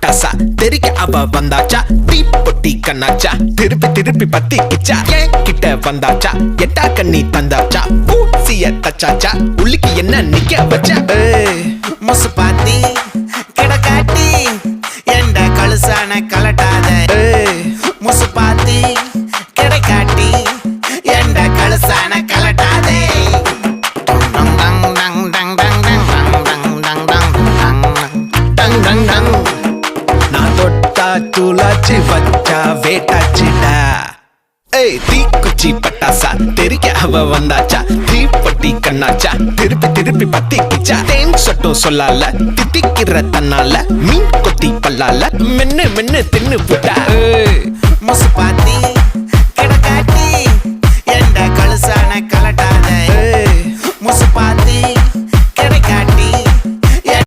பட்டாசா தெரிக்க அவ வந்தாச்சா தீ பொட்டி கண்ணாச்சா திருப்பி பத்தி கிச்சா ஏன் கிட்ட வந்தாச்சா எட்டா கண்ணி தந்தாச்சா பூசிய தச்சாச்சா உள்ளுக்கு என்ன நிக்க வச்சா முசு பாத்தி கிடக்காட்டி எந்த கழுசான கலட்டாத முசு பாத்தி கிடக்காட்டி எந்த கழுசான கலட்டாதே நான் தொட்டா தூளாச்சு வச்சா வேட்டாச்சுடா தீக்குச்சி பட்டாசா தெரிக்க அவ வந்தாச்சா தீப்பட்டி கண்ணாச்சா திருப்பி பத்தி கிச்சா தேன் சொட்டும் சொல்லால தித்திக்கிற தன்னால மீன் கொத்தி பல்லால மென்னு தின்னு புட்டா முசு பாத்தி